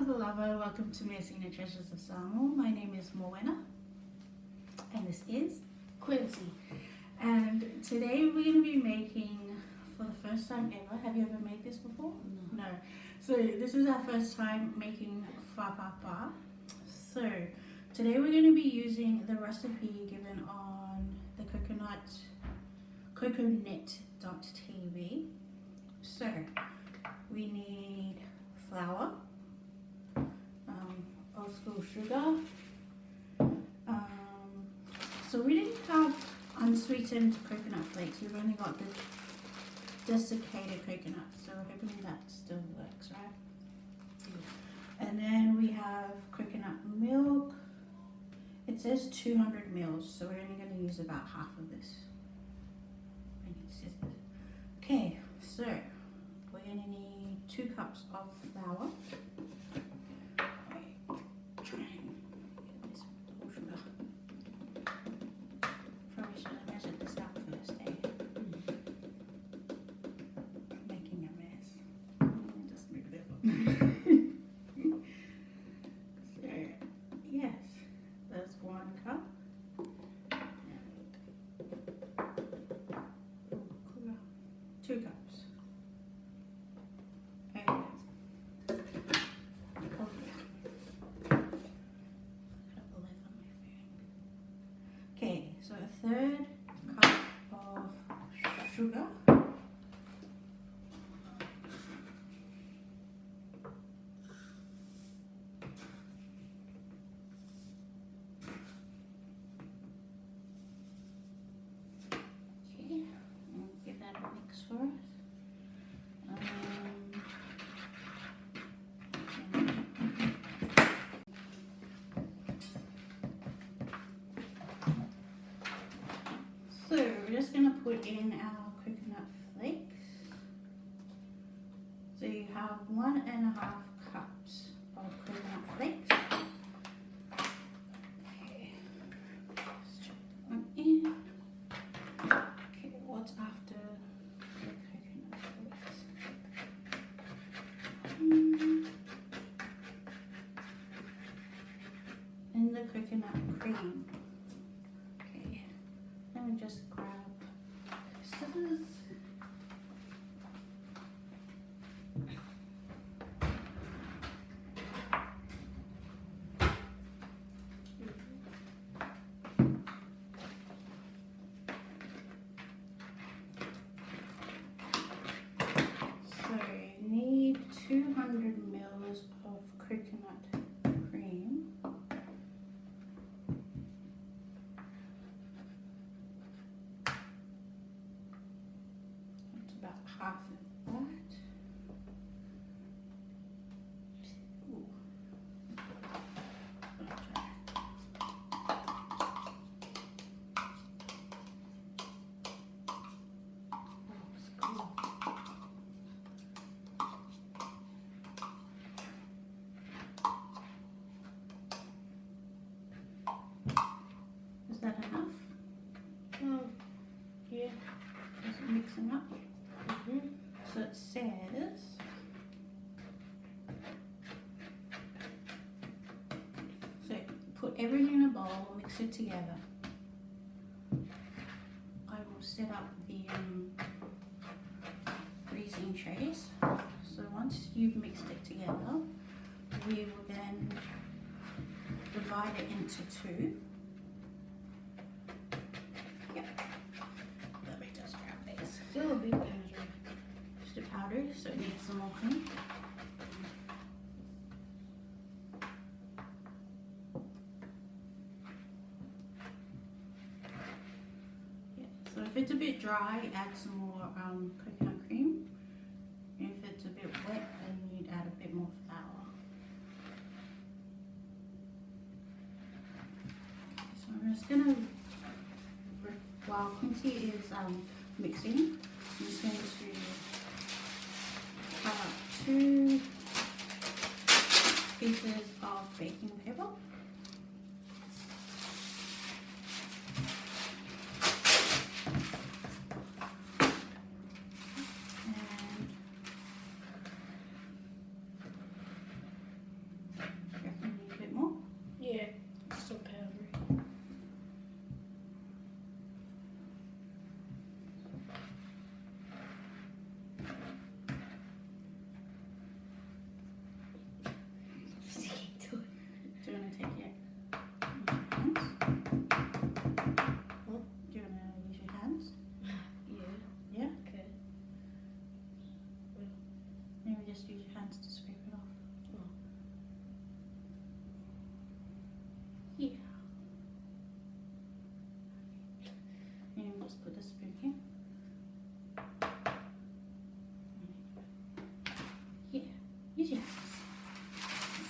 the lover, welcome to Messina Treasures of Samoa. My name is Moena and this is Quincy. and today we're going to be making, for the first time ever, have you ever made this before? No. So this is our first time making whapapa. So today we're going to be using the recipe given on the coconet.tv. So we need flour, old school sugar. So we didn't have unsweetened coconut flakes. We've only got the desiccated coconut. So we're hoping that still works, right? Yeah. And then we have coconut milk. It says 200 mils, so we're only going to use about half of this. I need scissors. Okay, so we're going to need 2 cups of flour. Try and get this whole sugar. Probably should have measured this out first, eh? Making a mess. Just move it up. So, yes, there's 1 cup. 2 cups. Okay, so a 1/3 cup of sugar. Okay, I'll give that a mix for us. So we're just going to put in our coconut flakes. So you have 1.5 cups of coconut flakes. Okay, let's chuck that one in. Okay, what's after the coconut flakes? And the coconut cream. Let me just grab scissors. So you need 200 mils of coconut cream. About half of that. Ooh. Is that enough? Yeah. Just mixing up. Mm-hmm. So it says put everything in a bowl, mix it together. I will set up the greasing trays. So once you've mixed it together, we will then divide it into 2. Yep. Let me just grab these. Still a big powder. Just a powder, so it needs some more cream. Yeah, so if it's a bit dry, add some more coconut cream. And if it's a bit wet, then you'd add a bit more flour. So I'm just gonna, while Quincy is mixing, I'm just going to cut up 2 pieces of baking paper. And hands to scrape it off. Oh. Yeah. And just put the spoon here. Yeah, use your hands.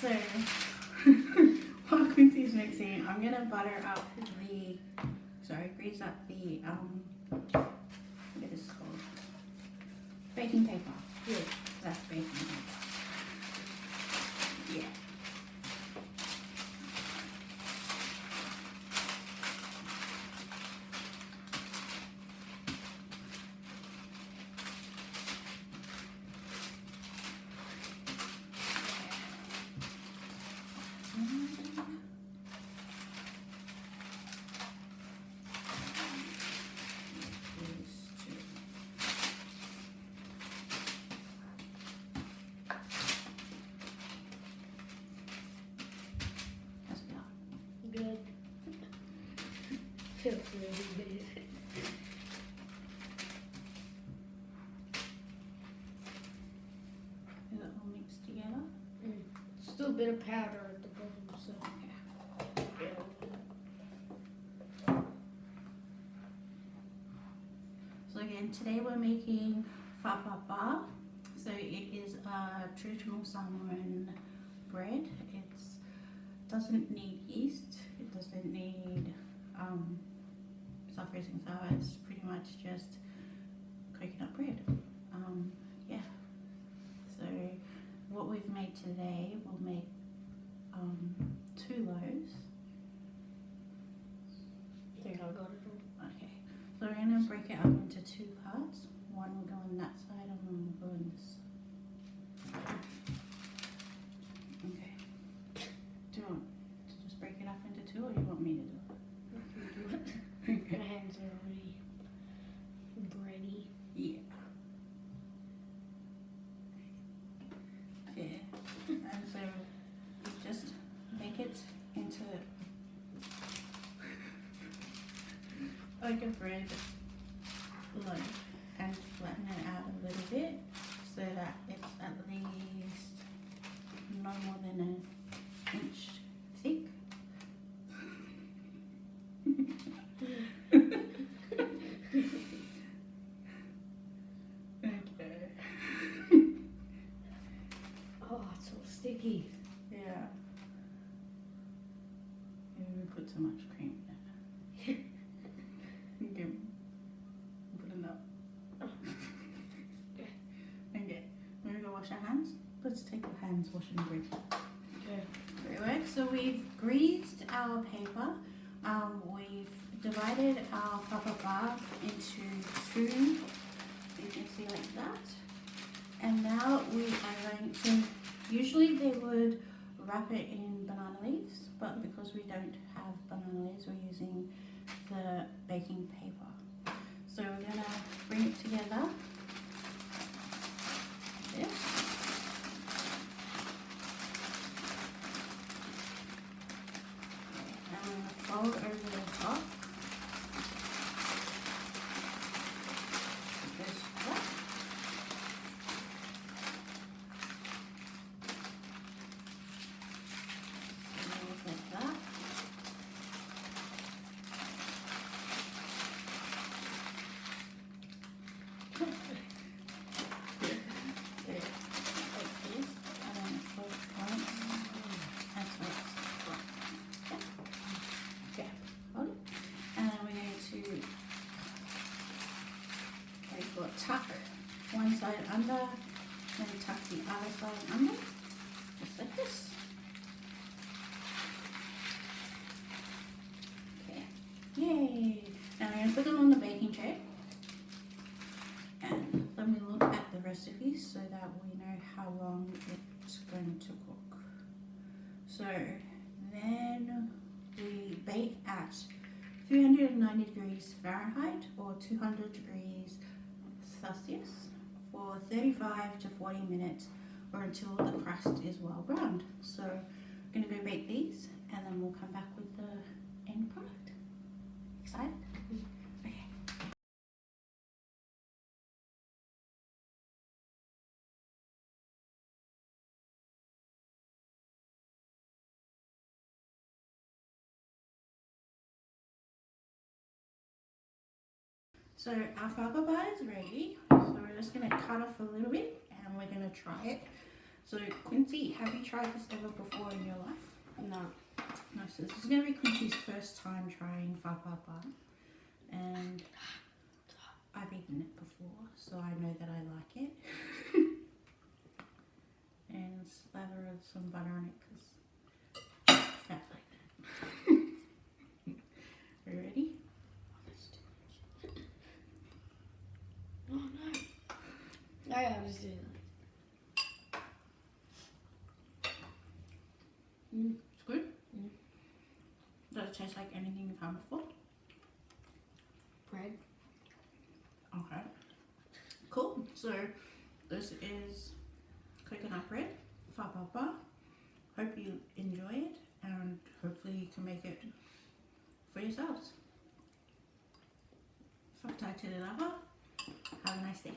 So, while Quincy's mixing, I'm gonna grease up the, what is this called? Baking paper. Yeah. That's baking paper. Yeah. Good. Feels really good. Is it all mixed together? Still a bit of powder at the bottom, so yeah. So again, today we're making whapapa. So it is a traditional Samoan bread. It doesn't need yeast. It doesn't need self-raising flour. It's pretty much just coconut bread. Yeah. So what we've made today, we'll make 2 loaves. I think I got it all. Okay, so we're going to break it up into 2 parts. One will go on that side and one will go on this side. Okay. Do you want to just break it up into 2 or you want me to do it? My hands are already bready. Yeah. Yeah. And so you just make it into like a bread loaf and flatten it out a little bit so that it's at least no more than an inch thick. Okay. Oh, it's so sticky. Yeah. Maybe we put too much cream in it. Okay. Put enough. Okay. Maybe go wash our hands. Let's take our hands washing break. Okay. Great work. So we've greased our paper. We've divided our whapapa into 2. You can see like that. And now we are going to, usually they would wrap it in banana leaves, but because we don't have banana leaves, we're using the baking paper. So we're gonna bring it together. Like this. And we're gonna fold over the top. This way. Like that. Like this, and then fold once, and so okay, hold it, and then we're going to tuck one side under, then tuck the other side under, just like this. Okay, yay! Now we're going to put them on the baking tray. And let me look at the recipes so that we know how long it's going to cook. So then we bake at 390 degrees Fahrenheit or 200 degrees Celsius for 35 to 40 minutes or until the crust is well browned. So I'm going to go bake these and then we'll come back with the end product. Excited? So our fava bar is ready. So we're just gonna cut off a little bit and we're gonna try it. So Quincy, have you tried this ever before in your life? No. No, so this is gonna be Quincy's first time trying fava bar. And I've eaten it before, so I know that I like it. And slather some butter on it because fat like that. Are you ready? Oh no. I understand. It's good? Mm. Does it taste like anything you've had before? Bread. Okay. Cool. So this is coconut bread, fava bar. Hope you enjoy it and hopefully you can make it for yourselves. Have a nice day.